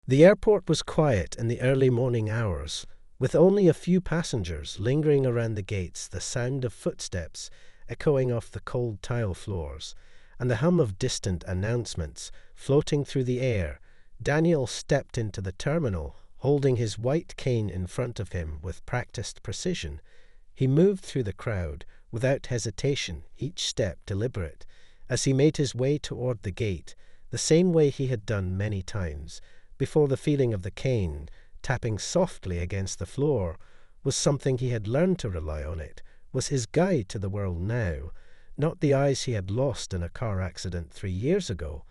The airport was quiet in the early morning hours, with only a few passengers lingering around the gates, the sound of footsteps echoing off the cold tile floors, and the hum of distant announcements floating through the air. Daniel stepped into the terminal, holding his white cane in front of him with practiced precision. He moved through the crowd without hesitation, each step deliberate, as he made his way toward the gate, the same way he had done many times before. The feeling of the cane tapping softly against the floor was something he had learned to rely on. It was his guide to the world now, not the eyes he had lost in a car accident 3 years ago.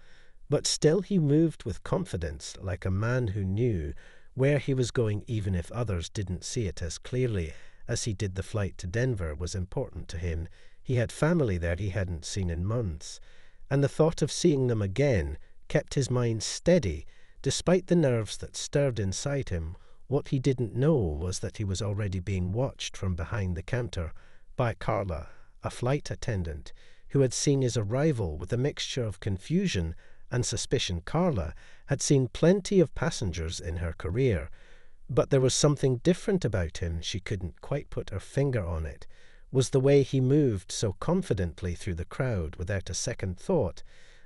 But still he moved with confidence, like a man who knew where he was going, even if others didn't see it as clearly as he did. The flight to Denver was important to him. He had family there he hadn't seen in months, and the thought of seeing them again kept his mind steady, despite the nerves that stirred inside him. What he didn't know was that he was already being watched from behind the counter by Carla, a flight attendant, who had seen his arrival with a mixture of confusion and suspicion. Carla had seen plenty of passengers in her career, but there was something different about him. She couldn't quite put her finger on it. Was the way he moved so confidently through the crowd without a second thought,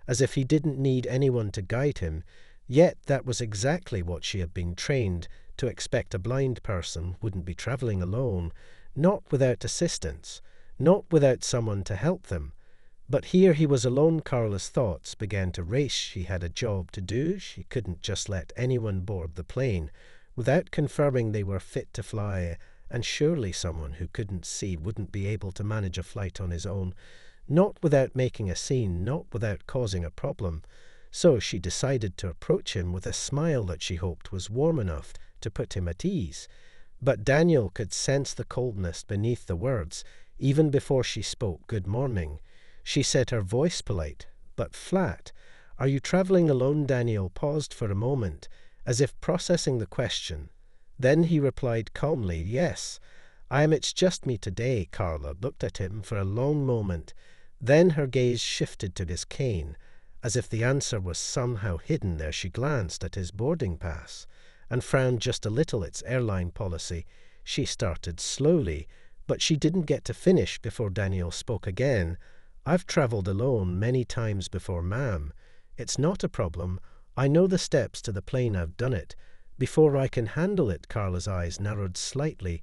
as if he didn't need anyone to guide him. Yet that was exactly what she had been trained to expect. A blind person wouldn't be traveling alone, not without assistance, not without someone to help them. But here he was alone. Carla's thoughts began to race. She had a job to do. She couldn't just let anyone board the plane without confirming they were fit to fly, and surely someone who couldn't see wouldn't be able to manage a flight on his own, not without making a scene, not without causing a problem. So she decided to approach him with a smile that she hoped was warm enough to put him at ease. But Daniel could sense the coldness beneath the words. Even before she spoke "Good morning," she said, her voice polite but flat. "Are you traveling alone?" Daniel paused for a moment, as if processing the question. Then he replied calmly, "Yes, I am. It's just me today." Carla looked at him for a long moment. Then her gaze shifted to his cane, as if the answer was somehow hidden there. She glanced at his boarding pass and frowned just a little. "It's airline policy," she started slowly, but she didn't get to finish before Daniel spoke again. "I've traveled alone many times before, ma'am. It's not a problem. I know the steps to the plane. I've done it before. I can handle it." Carla's eyes narrowed slightly,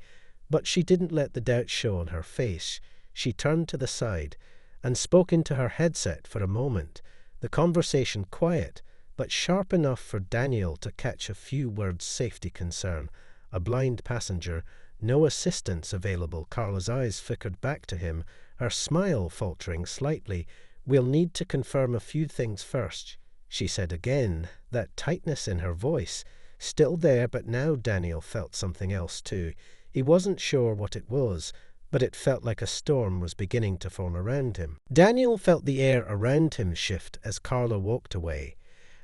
but she didn't let the doubt show on her face. She turned to the side and spoke into her headset for a moment, the conversation quiet, but sharp enough for Daniel to catch a few words. "Safety concern. A blind passenger. No assistance available." Carla's eyes flickered back to him, her smile faltering slightly. "We'll need to confirm a few things first," she said again, that tightness in her voice still there. But now Daniel felt something else too. He wasn't sure what it was, but it felt like a storm was beginning to form around him. Daniel felt the air around him shift as Carla walked away,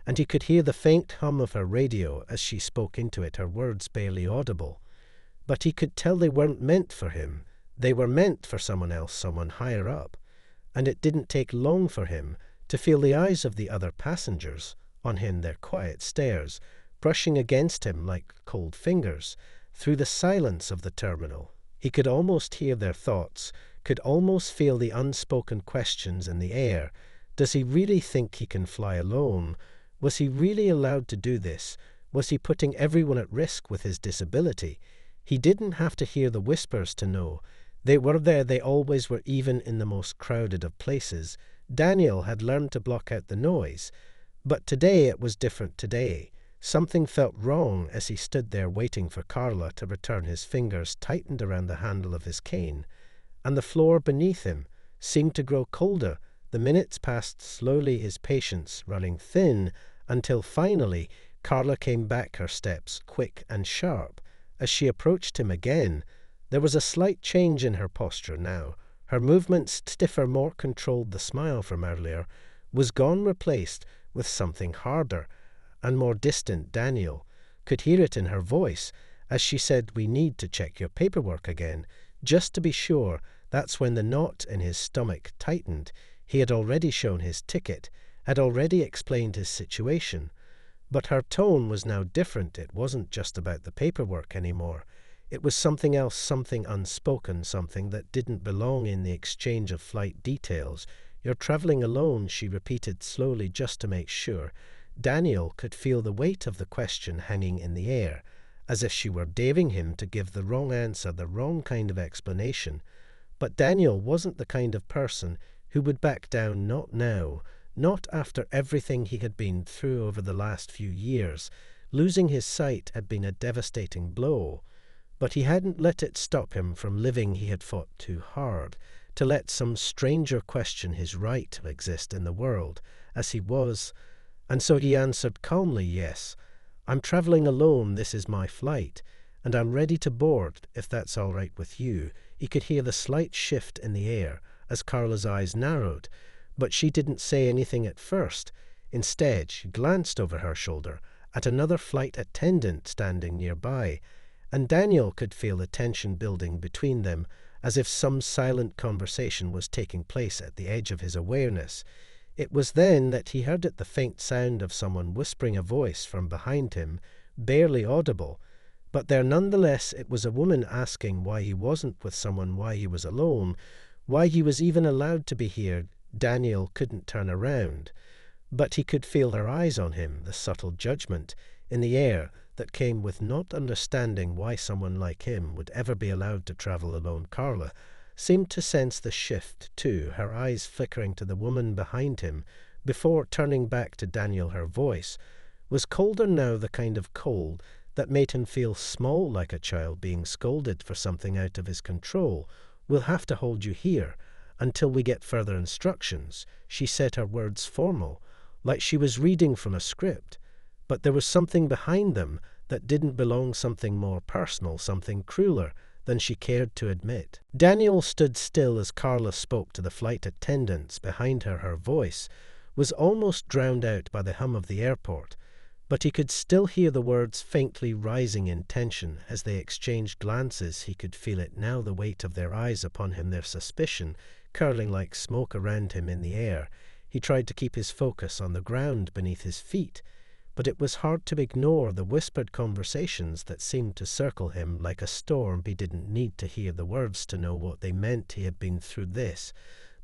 and he could hear the faint hum of her radio as she spoke into it, her words barely audible. But he could tell they weren't meant for him. They were meant for someone else, someone higher up. And it didn't take long for him to feel the eyes of the other passengers on him, their quiet stares brushing against him like cold fingers through the silence of the terminal. He could almost hear their thoughts, could almost feel the unspoken questions in the air. Does he really think he can fly alone? Was he really allowed to do this? Was he putting everyone at risk with his disability? He didn't have to hear the whispers to know. They were there. They always were, even in the most crowded of places. Daniel had learned to block out the noise. But today it was different. Today something felt wrong as he stood there waiting for Carla to return. His fingers tightened around the handle of his cane, and the floor beneath him seemed to grow colder. The minutes passed slowly, his patience running thin, until finally Carla came back, her steps quick and sharp. As she approached him again, there was a slight change in her posture now. Her movements stiffer, more controlled. The smile from earlier was gone, replaced with something harder and more distant. Daniel could hear it in her voice as she said, "We need to check your paperwork again, just to be sure." That's when the knot in his stomach tightened. He had already shown his ticket, had already explained his situation. But her tone was now different. It wasn't just about the paperwork anymore. It was something else, something unspoken, something that didn't belong in the exchange of flight details. "You're traveling alone," she repeated slowly just to make sure. Daniel could feel the weight of the question hanging in the air, as if she were daring him to give the wrong answer, the wrong kind of explanation. But Daniel wasn't the kind of person who would back down, not now, not after everything he had been through over the last few years. Losing his sight had been a devastating blow, but he hadn't let it stop him from living. He had fought too hard to let some stranger question his right to exist in the world as he was, and so he answered calmly, "Yes, I'm traveling alone. This is my flight, and I'm ready to board, if that's all right with you." He could hear the slight shift in the air as Carla's eyes narrowed, but she didn't say anything at first. Instead, she glanced over her shoulder at another flight attendant standing nearby, and Daniel could feel the tension building between them, as if some silent conversation was taking place at the edge of his awareness. It was then that he heard the faint sound of someone whispering a voice from behind him, barely audible, but there nonetheless. It was a woman asking why he wasn't with someone, why he was alone, why he was even allowed to be here. Daniel couldn't turn around, but he could feel her eyes on him, the subtle judgment in the air that came with not understanding why someone like him would ever be allowed to travel alone. Carla seemed to sense the shift, too, her eyes flickering to the woman behind him before turning back to Daniel. Her voice was colder now, the kind of cold that made him feel small, like a child being scolded for something out of his control. "We'll have to hold you here until we get further instructions." She said her words formal, like she was reading from a script, but there was something behind them that didn't belong, something more personal, something crueler than she cared to admit. Daniel stood still as Carla spoke to the flight attendants behind her. Her voice was almost drowned out by the hum of the airport, but he could still hear the words faintly rising in tension as they exchanged glances. He could feel it now, the weight of their eyes upon him, their suspicion curling like smoke around him in the air. He tried to keep his focus on the ground beneath his feet, but it was hard to ignore the whispered conversations that seemed to circle him like a storm. He didn't need to hear the words to know what they meant. He had been through this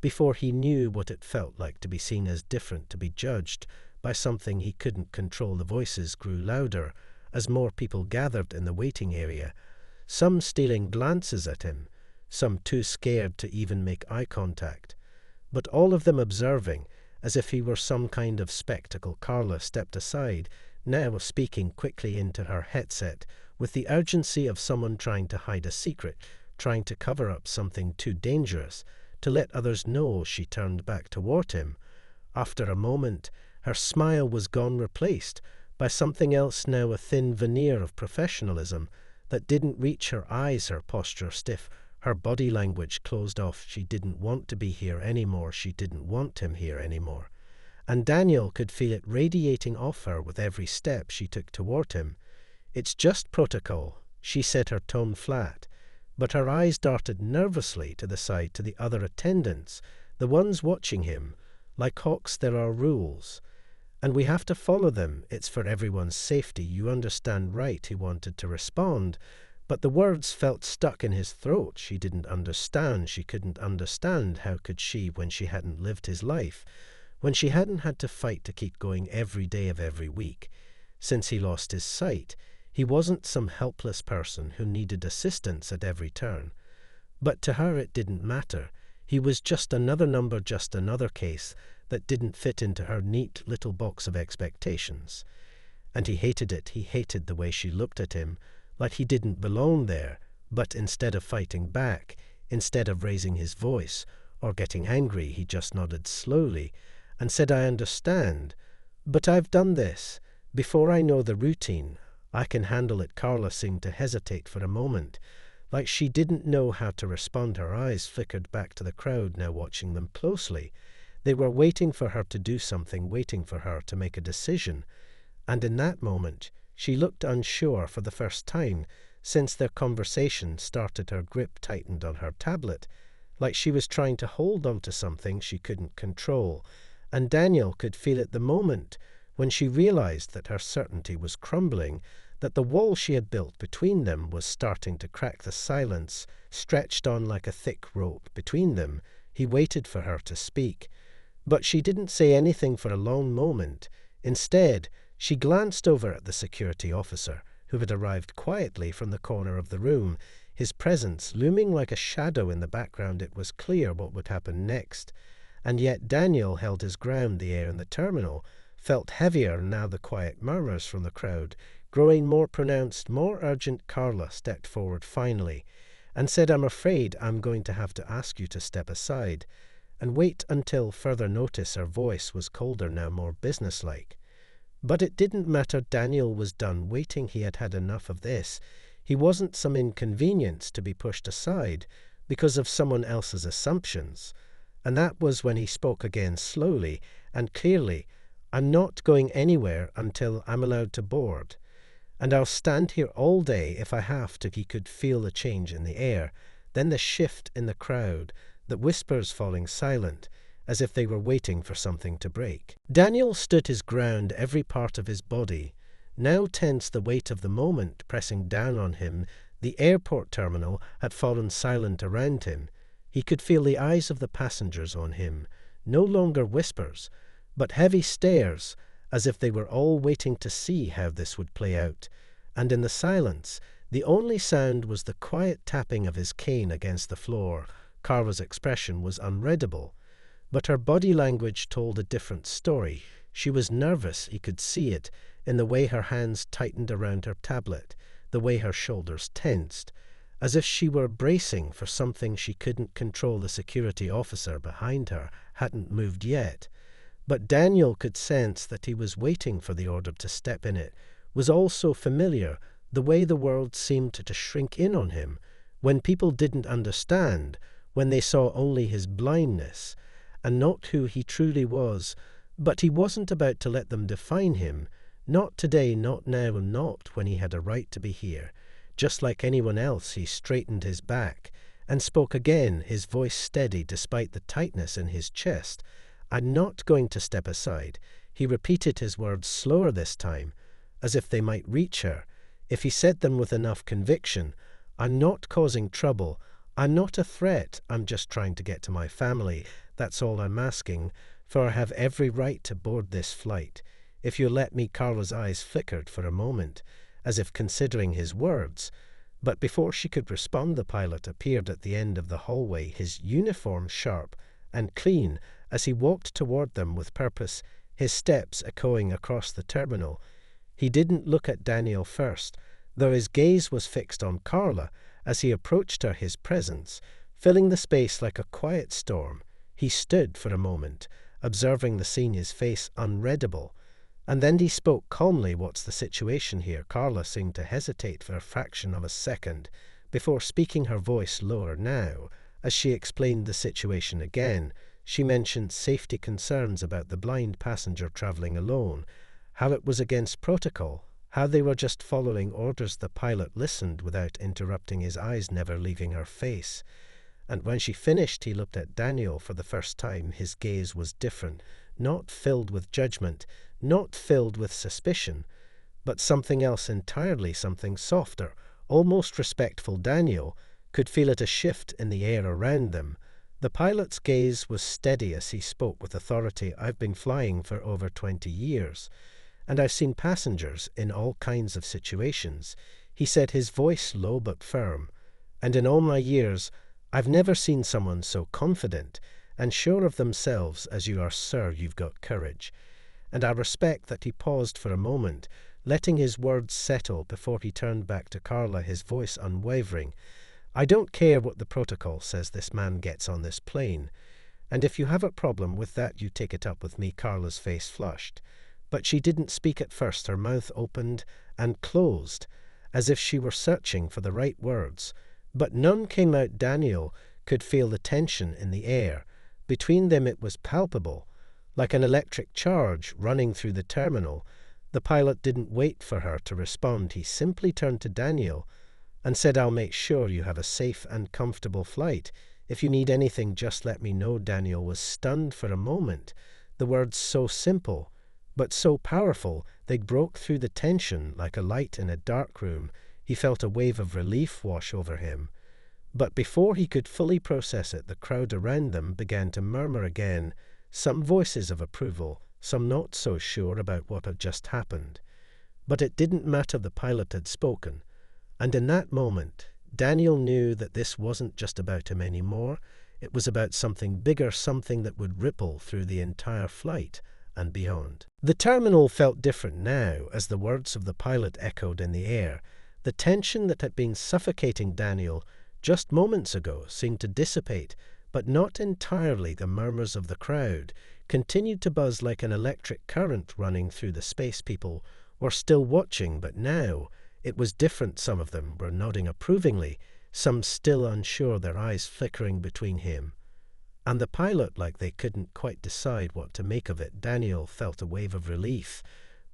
before. He knew what it felt like to be seen as different, to be judged by something he couldn't control. The voices grew louder as more people gathered in the waiting area, some stealing glances at him, some too scared to even make eye contact, but all of them observing as if he were some kind of spectacle. Carla stepped aside, now speaking quickly into her headset with the urgency of someone trying to hide a secret, trying to cover up something too dangerous to let others know. She turned back toward him. After a moment, her smile was gone, replaced by something else now, a thin veneer of professionalism that didn't reach her eyes, her posture stiff, her body language closed off. She didn't want to be here anymore. She didn't want him here anymore. And Daniel could feel it radiating off her with every step she took toward him. "It's just protocol," she said, her tone flat, but her eyes darted nervously to the side to the other attendants, the ones watching him. "Like hawks, there are rules, and we have to follow them. It's for everyone's safety. You understand, right?" He wanted to respond, but the words felt stuck in his throat. She didn't understand. She couldn't understand. How could she, when she hadn't lived his life, when she hadn't had to fight to keep going every day of every week? Since he lost his sight, he wasn't some helpless person who needed assistance at every turn. But to her it didn't matter. He was just another number, just another case that didn't fit into her neat little box of expectations. And he hated it. He hated the way she looked at him, like he didn't belong there. But instead of fighting back, instead of raising his voice or getting angry, he just nodded slowly and said, "I understand, but I've done this before. I know the routine. I can handle it." Carla seemed to hesitate for a moment, like she didn't know how to respond. Her eyes flickered back to the crowd, now watching them closely. They were waiting for her to do something, waiting for her to make a decision. And in that moment, she looked unsure for the first time since their conversation started. Her grip tightened on her tablet, like she was trying to hold on to something she couldn't control. And Daniel could feel it the moment when she realized that her certainty was crumbling, that the wall she had built between them was starting to crack. The silence stretched on like a thick rope between them. He waited for her to speak. But she didn't say anything for a long moment. Instead, she glanced over at the security officer, who had arrived quietly from the corner of the room, his presence looming like a shadow in the background. It was clear what would happen next. And yet Daniel held his ground. The air in the terminal felt heavier now, the quiet murmurs from the crowd growing more pronounced, more urgent. Carla stepped forward finally and said, "I'm afraid I'm going to have to ask you to step aside and wait until further notice." Her voice was colder now, more businesslike. But it didn't matter. Daniel was done waiting. He had had enough of this. He wasn't some inconvenience to be pushed aside because of someone else's assumptions. And that was when he spoke again, slowly and clearly. "I'm not going anywhere until I'm allowed to board. And I'll stand here all day if I have to." He could feel the change in the air, then the shift in the crowd, the whispers falling silent, as if they were waiting for something to break. Daniel stood his ground, every part of his body now tense, the weight of the moment pressing down on him. The airport terminal had fallen silent around him. He could feel the eyes of the passengers on him, no longer whispers, but heavy stares, as if they were all waiting to see how this would play out. And in the silence, the only sound was the quiet tapping of his cane against the floor. Carla's expression was unreadable, but her body language told a different story. She was nervous. He could see it in the way her hands tightened around her tablet, the way her shoulders tensed, as if she were bracing for something she couldn't control. The security officer behind her hadn't moved yet, but Daniel could sense that he was waiting for the order to step in. It was all so familiar, the way the world seemed to shrink in on him when people didn't understand, when they saw only his blindness and not who he truly was. But he wasn't about to let them define him. Not today, not now, and not when he had a right to be here. Just like anyone else, he straightened his back and spoke again, his voice steady despite the tightness in his chest. "I'm not going to step aside." He repeated his words slower this time, as if they might reach her, if he said them with enough conviction. "I'm not causing trouble. I'm not a threat. I'm just trying to get to my family. That's all I'm asking, for I have every right to board this flight. If you let me." Carla's eyes flickered for a moment, as if considering his words. But before she could respond, the pilot appeared at the end of the hallway, his uniform sharp and clean, as he walked toward them with purpose, his steps echoing across the terminal. He didn't look at Daniel first, though his gaze was fixed on Carla as he approached her, his presence filling the space like a quiet storm. He stood for a moment, observing the scene, his face unreadable, and then he spoke calmly. "What's the situation here?" Carla seemed to hesitate for a fraction of a second before speaking, her voice lower now. As she explained the situation again, she mentioned safety concerns about the blind passenger traveling alone, how it was against protocol, how they were just following orders. The pilot listened without interrupting, his eyes never leaving her face. And when she finished, he looked at Daniel for the first time. His gaze was different, not filled with judgment, not filled with suspicion, but something else entirely, something softer, almost respectful. Daniel could feel it, a shift in the air around them. The pilot's gaze was steady as he spoke with authority. "I've been flying for over 20 years, and I've seen passengers in all kinds of situations," he said, his voice low but firm. "And in all my years, I've never seen someone so confident and sure of themselves as you are, sir. You've got courage." And I respect that. He paused for a moment, letting his words settle before he turned back to Carla, his voice unwavering. "I don't care what the protocol says this man gets on this plane, and if you have a problem with that, you take it up with me." Carla's face flushed, but she didn't speak at first. Her mouth opened and closed, as if she were searching for the right words, but none came out. Daniel could feel the tension in the air. Between them it was palpable, like an electric charge running through the terminal. The pilot didn't wait for her to respond. He simply turned to Daniel and said, "I'll make sure you have a safe and comfortable flight. If you need anything, just let me know." Daniel was stunned for a moment. The words so simple, but so powerful they broke through the tension like a light in a dark room. He felt a wave of relief wash over him. But before he could fully process it, the crowd around them began to murmur again, some voices of approval, some not so sure about what had just happened. But it didn't matter, the pilot had spoken. And in that moment, Daniel knew that this wasn't just about him anymore. It was about something bigger, something that would ripple through the entire flight and beyond. The terminal felt different now as the words of the pilot echoed in the air. The tension that had been suffocating Daniel just moments ago seemed to dissipate, but not entirely. The murmurs of the crowd continued to buzz like an electric current running through the space. People were still watching, but now it was different. Some of them were nodding approvingly, some still unsure, their eyes flickering between him and the pilot like they couldn't quite decide what to make of it. Daniel felt a wave of relief,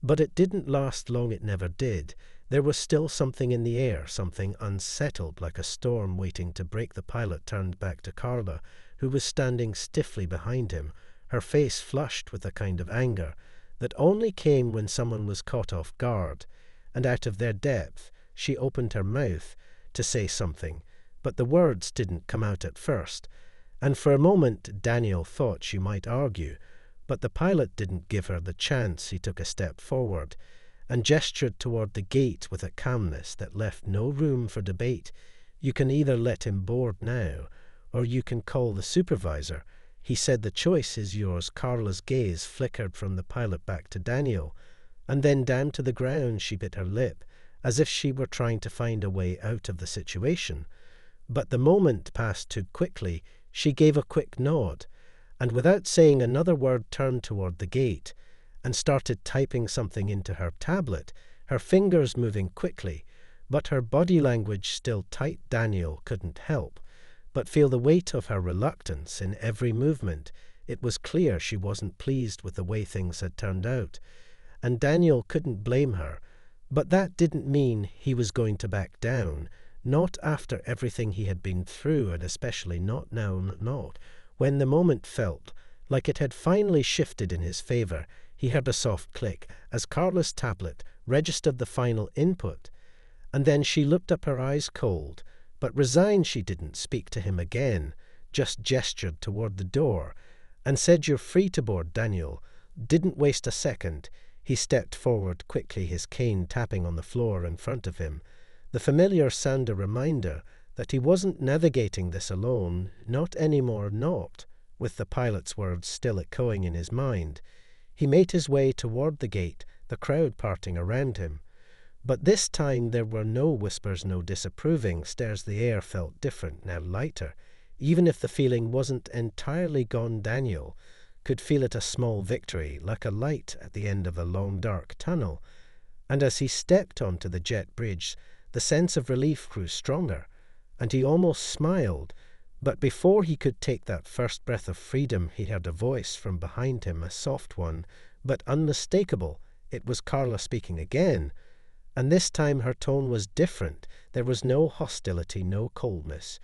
but it didn't last long. It never did. There was still something in the air, something unsettled, like a storm waiting to break. The pilot turned back to Carla, who was standing stiffly behind him, her face flushed with a kind of anger that only came when someone was caught off guard, and out of their depth she opened her mouth to say something, but the words didn't come out at first, and for a moment Daniel thought she might argue, but the pilot didn't give her the chance. He took a step forward and gestured toward the gate with a calmness that left no room for debate. "You can either let him board now, or you can call the supervisor," he said. "The choice is yours." Carla's gaze flickered from the pilot back to Daniel, and then down to the ground. She bit her lip, as if she were trying to find a way out of the situation. But the moment passed too quickly. She gave a quick nod, and without saying another word turned toward the gate and started typing something into her tablet, her fingers moving quickly, but her body language still tight. Daniel couldn't help but feel the weight of her reluctance in every movement. It was clear she wasn't pleased with the way things had turned out, and Daniel couldn't blame her. But that didn't mean he was going to back down, not after everything he had been through, and especially not now. Not when the moment felt like it had finally shifted in his favor. He heard a soft click as Carla's tablet registered the final input, and then she looked up, her eyes cold but resigned. She didn't speak to him again, just gestured toward the door and said, "You're free to board." Daniel didn't waste a second. He stepped forward quickly, his cane tapping on the floor in front of him, the familiar sound a reminder that he wasn't navigating this alone, not anymore, not with the pilot's words still echoing in his mind. He made his way toward the gate, the crowd parting around him. But this time there were no whispers, no disapproving stares. The air felt different, now lighter. Even if the feeling wasn't entirely gone, Daniel could feel it, a small victory, like a light at the end of a long dark tunnel. And as he stepped onto the jet bridge, the sense of relief grew stronger, and he almost smiled. But before he could take that first breath of freedom, he heard a voice from behind him, a soft one, but unmistakable. It was Carla speaking again, and this time her tone was different. There was no hostility, no coldness,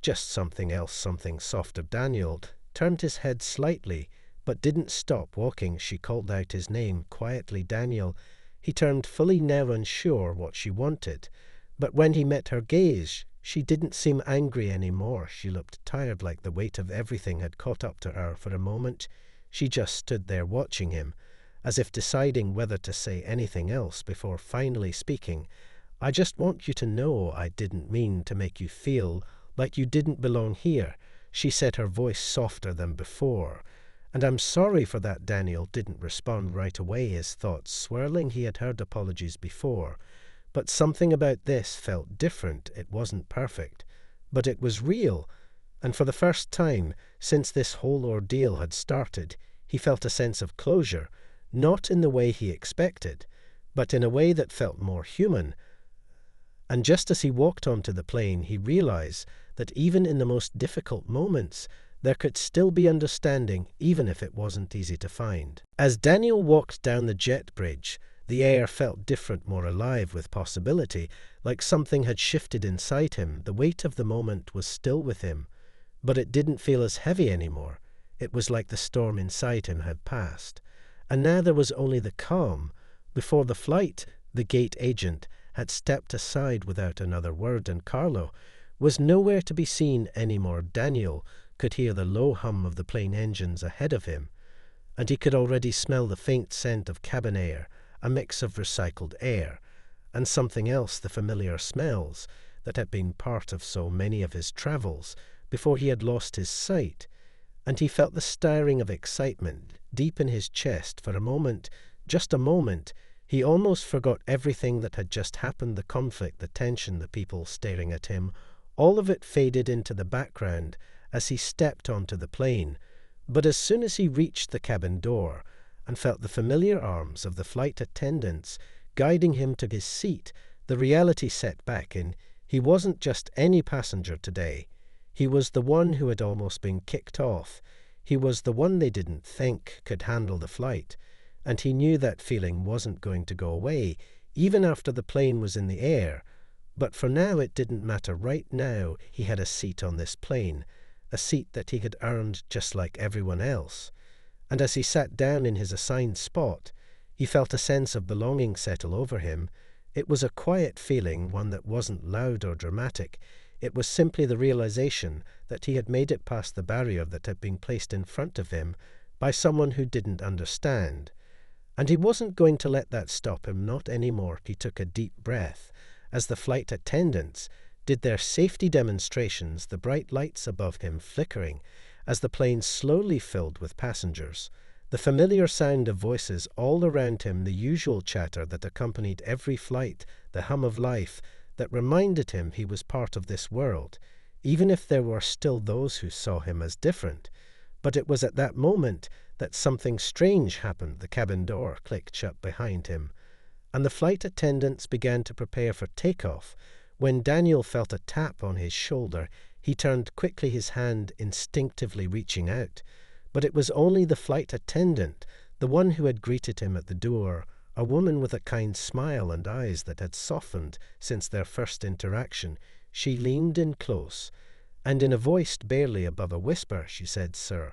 just something else, something softer. Daniel turned his head slightly, but didn't stop walking. She called out his name quietly, "Daniel." He turned fully, now unsure what she wanted, but when he met her gaze, she didn't seem angry anymore. She looked tired, like the weight of everything had caught up to her. For a moment, she just stood there watching him, as if deciding whether to say anything else before finally speaking. "I just want you to know I didn't mean to make you feel like you didn't belong here," she said, her voice softer than before. "And I'm sorry for that." Daniel didn't respond right away, his thoughts swirling. He had heard apologies before, but something about this felt different. It wasn't perfect, but it was real, and for the first time since this whole ordeal had started, he felt a sense of closure, not in the way he expected, but in a way that felt more human. And just as he walked onto the plane, he realized that even in the most difficult moments, there could still be understanding, even if it wasn't easy to find. As Daniel walked down the jet bridge, the air felt different, more alive with possibility, like something had shifted inside him. The weight of the moment was still with him, but it didn't feel as heavy anymore. It was like the storm inside him had passed, And now there was only the calm. Before the flight, the gate agent had stepped aside without another word, and Carlo was nowhere to be seen anymore. Daniel could hear the low hum of the plane engines ahead of him, and he could already smell the faint scent of cabin air, a mix of recycled air, and something else, the familiar smells that had been part of so many of his travels before he had lost his sight. And he felt the stirring of excitement deep in his chest. For a moment, just a moment, he almost forgot everything that had just happened, the conflict, the tension, the people staring at him. All of it faded into the background as he stepped onto the plane. But as soon as he reached the cabin door and felt the familiar arms of the flight attendants guiding him to his seat, the reality set back in. He wasn't just any passenger today. He was the one who had almost been kicked off. He was the one they didn't think could handle the flight. And he knew that feeling wasn't going to go away, even after the plane was in the air. But for now it didn't matter. Right now he had a seat on this plane, a seat that he had earned just like everyone else. And as he sat down in his assigned spot, he felt a sense of belonging settle over him. It was a quiet feeling, one that wasn't loud or dramatic. It was simply the realization that he had made it past the barrier that had been placed in front of him by someone who didn't understand. And he wasn't going to let that stop him, not anymore. He took a deep breath as the flight attendants did their safety demonstrations, the bright lights above him flickering as the plane slowly filled with passengers. The familiar sound of voices all around him, the usual chatter that accompanied every flight, the hum of life that reminded him he was part of this world, even if there were still those who saw him as different. But it was at that moment that something strange happened. The cabin door clicked shut behind him, and the flight attendants began to prepare for takeoff. When Daniel felt a tap on his shoulder, he turned quickly, his hand instinctively reaching out. But it was only the flight attendant, the one who had greeted him at the door, a woman with a kind smile and eyes that had softened since their first interaction. She leaned in close, and in a voice barely above a whisper, she said, "Sir,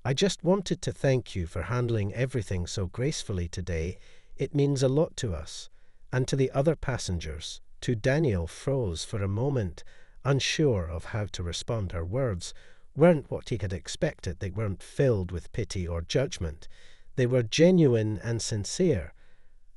I just wanted to thank you for handling everything so gracefully today. It means a lot to us, and to the other passengers." To Daniel froze for a moment, unsure of how to respond. Her words weren't what he had expected. They weren't filled with pity or judgment. They were genuine and sincere.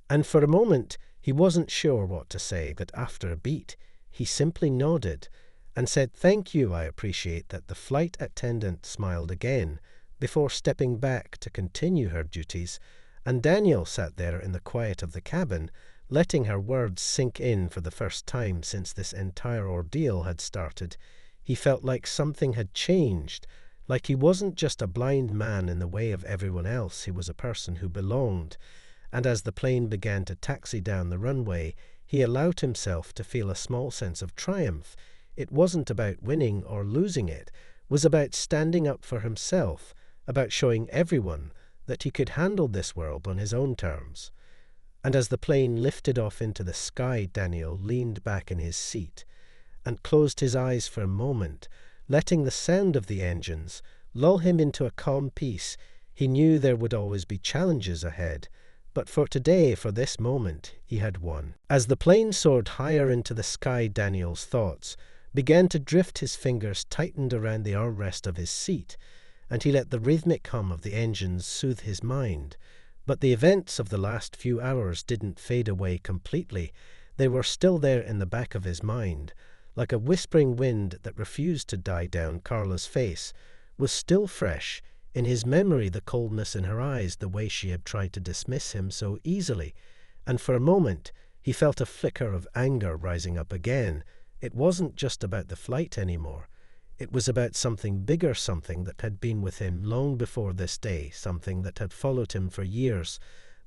And for a moment, he wasn't sure what to say, but after a beat, he simply nodded and said, "Thank you, I appreciate that." The flight attendant smiled again before stepping back to continue her duties, and Daniel sat there in the quiet of the cabin, letting her words sink in. For the first time since this entire ordeal had started, he felt like something had changed, like he wasn't just a blind man in the way of everyone else. He was a person who belonged. And as the plane began to taxi down the runway, he allowed himself to feel a small sense of triumph. It wasn't about winning or losing, it was about standing up for himself, about showing everyone that he could handle this world on his own terms. And as the plane lifted off into the sky, Daniel leaned back in his seat and closed his eyes for a moment, letting the sound of the engines lull him into a calm peace. He knew there would always be challenges ahead, but for today, for this moment, he had won. As the plane soared higher into the sky, Daniel's thoughts began to drift. His fingers tightened around the armrest of his seat, and he let the rhythmic hum of the engines soothe his mind. But the events of the last few hours didn't fade away completely. They were still there in the back of his mind, like a whispering wind that refused to die down. Carla's face was still fresh in his memory, the coldness in her eyes, the way she had tried to dismiss him so easily. And for a moment, he felt a flicker of anger rising up again. It wasn't just about the flight anymore. It was about something bigger, something that had been with him long before this day, something that had followed him for years.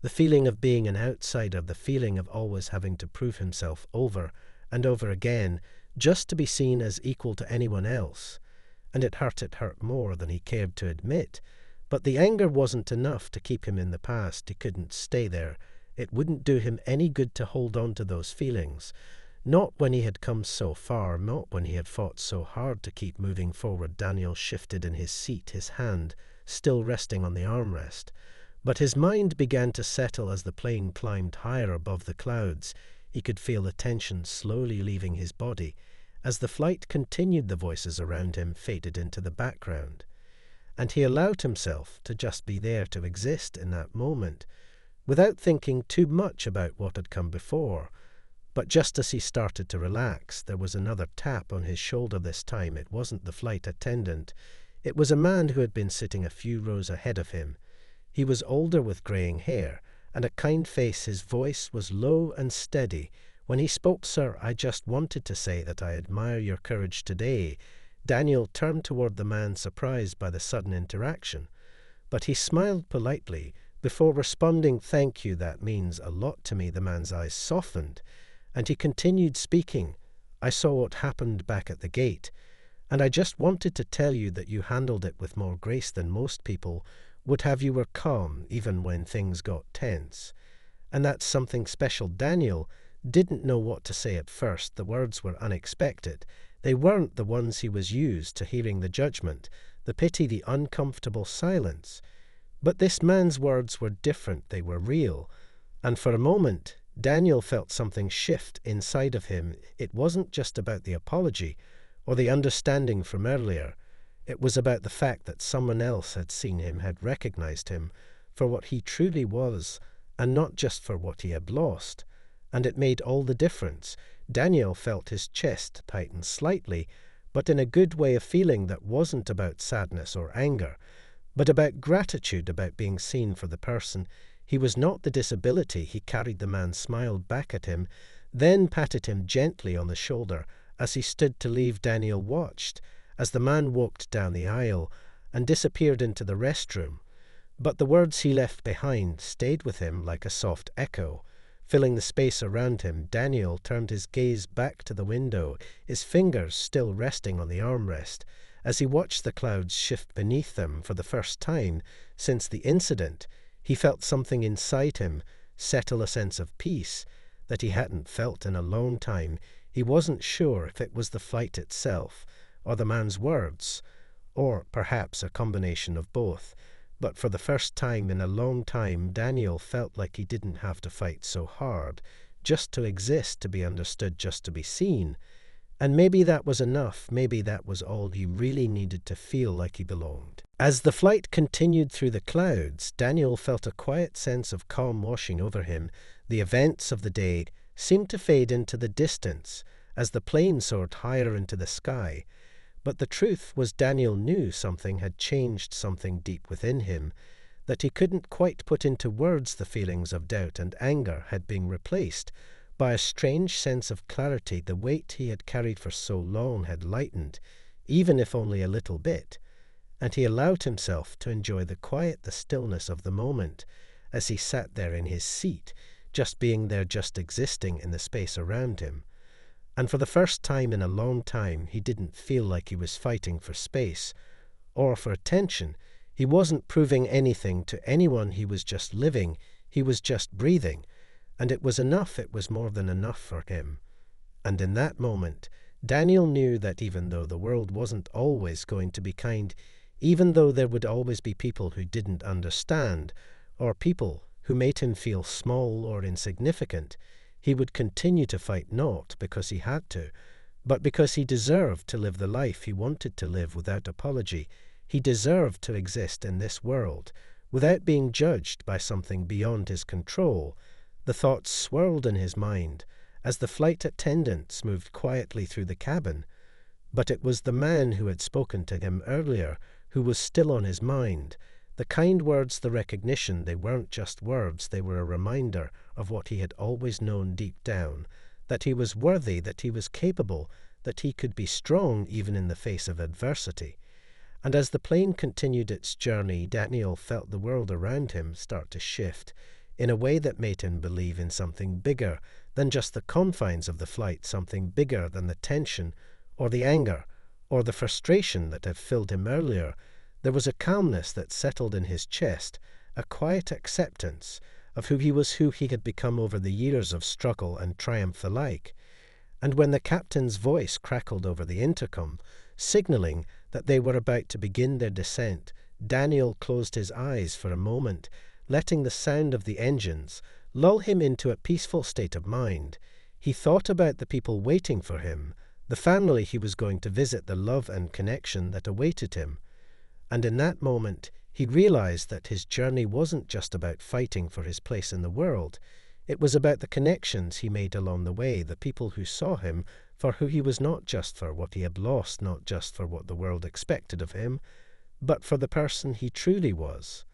The feeling of being an outsider, the feeling of always having to prove himself over and over again, just to be seen as equal to anyone else. And it hurt more than he cared to admit. But the anger wasn't enough to keep him in the past. He couldn't stay there. It wouldn't do him any good to hold on to those feelings. Not when he had come so far, not when he had fought so hard to keep moving forward. Daniel shifted in his seat, his hand still resting on the armrest. But his mind began to settle as the plane climbed higher above the clouds. He could feel the tension slowly leaving his body. As the flight continued, the voices around him faded into the background, and he allowed himself to just be there, to exist in that moment, without thinking too much about what had come before. But just as he started to relax, there was another tap on his shoulder. This time it wasn't the flight attendant. It was a man who had been sitting a few rows ahead of him. He was older, with greying hair and a kind face. His voice was low and steady. "When he spoke, sir, I just wanted to say that I admire your courage today." Daniel turned toward the man, surprised by the sudden interaction, but he smiled politely before responding, "Thank you, that means a lot to me." The man's eyes softened, and he continued speaking. "I saw what happened back at the gate, and I just wanted to tell you that you handled it with more grace than most people would have. You were calm even when things got tense, and that's something special." Daniel didn't know what to say at first. The words were unexpected. They weren't the ones he was used to hearing: the judgment, the pity, the uncomfortable silence. But this man's words were different. They were real. And for a moment, Daniel felt something shift inside of him. It wasn't just about the apology or the understanding from earlier. It was about the fact that someone else had seen him, had recognized him for what he truly was, and not just for what he had lost. And it made all the difference. Daniel felt his chest tighten slightly, but in a good way, of feeling that wasn't about sadness or anger, but about gratitude, about being seen for the person he was, not the disability he carried. The man smiled back at him, then patted him gently on the shoulder as he stood to leave. Daniel watched as the man walked down the aisle and disappeared into the restroom. But the words he left behind stayed with him like a soft echo, filling the space around him. Daniel turned his gaze back to the window, his fingers still resting on the armrest, as he watched the clouds shift beneath them. For the first time since the incident, he felt something inside him settle, a sense of peace that he hadn't felt in a long time. He wasn't sure if it was the flight itself, or the man's words, or perhaps a combination of both. But for the first time in a long time, Daniel felt like he didn't have to fight so hard, just to exist, to be understood, just to be seen. And maybe that was enough. Maybe that was all he really needed to feel like he belonged. As the flight continued through the clouds, Daniel felt a quiet sense of calm washing over him. The events of the day seemed to fade into the distance as the plane soared higher into the sky. But the truth was, Daniel knew something had changed, something deep within him that he couldn't quite put into words. The feelings of doubt and anger had been replaced by a strange sense of clarity. The weight he had carried for so long had lightened, even if only a little bit, and he allowed himself to enjoy the quiet, the stillness of the moment as he sat there in his seat, just being there, just existing in the space around him. And for the first time in a long time, he didn't feel like he was fighting for space or for attention. He wasn't proving anything to anyone. He was just living. He was just breathing. And it was enough. It was more than enough for him. And in that moment, Daniel knew that even though the world wasn't always going to be kind, even though there would always be people who didn't understand, or people who made him feel small or insignificant, he would continue to fight, not because he had to, but because he deserved to live the life he wanted to live without apology. He deserved to exist in this world without being judged by something beyond his control. The thoughts swirled in his mind as the flight attendants moved quietly through the cabin, but it was the man who had spoken to him earlier who was still on his mind. The kind words, the recognition, they weren't just words, they were a reminder of what he had always known deep down, that he was worthy, that he was capable, that he could be strong even in the face of adversity. And as the plane continued its journey, Daniel felt the world around him start to shift in a way that made him believe in something bigger than just the confines of the flight, something bigger than the tension or the anger or the frustration that had filled him earlier. There was a calmness that settled in his chest, a quiet acceptance of who he was, who he had become over the years of struggle and triumph alike. And when the captain's voice crackled over the intercom, signaling that they were about to begin their descent, Daniel closed his eyes for a moment, letting the sound of the engines lull him into a peaceful state of mind. He thought about the people waiting for him, the family he was going to visit, the love and connection that awaited him. And in that moment, he realized that his journey wasn't just about fighting for his place in the world. It was about the connections he made along the way, the people who saw him for who he was, not just for what he had lost, not just for what the world expected of him, but for the person he truly was.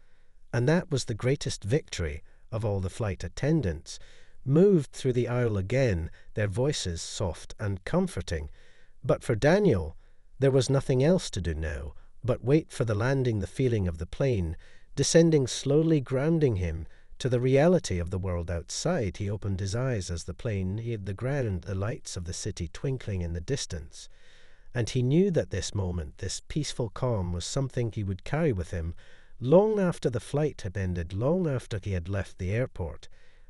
And that was the greatest victory of all the flight attendants. Moved through the aisle again, their voices soft and comforting. But for Daniel, there was nothing else to do now but wait for the landing, the feeling of the plane, descending slowly, grounding him to the reality of the world outside. He opened his eyes as the plane hit the ground, the lights of the city twinkling in the distance. And he knew that this moment, this peaceful calm, was something he would carry with him long after the flight had ended, long after he had left the airport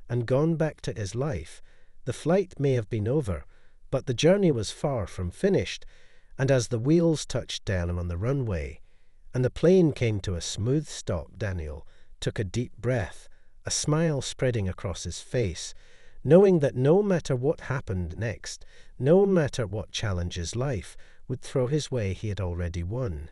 and gone back to his life. The flight may have been over, but the journey was far from finished. And as the wheels touched down on the runway and the plane came to a smooth stop, Daniel took a deep breath, a smile spreading across his face, knowing that no matter what happened next, no matter what challenges life would throw his way, he had already won.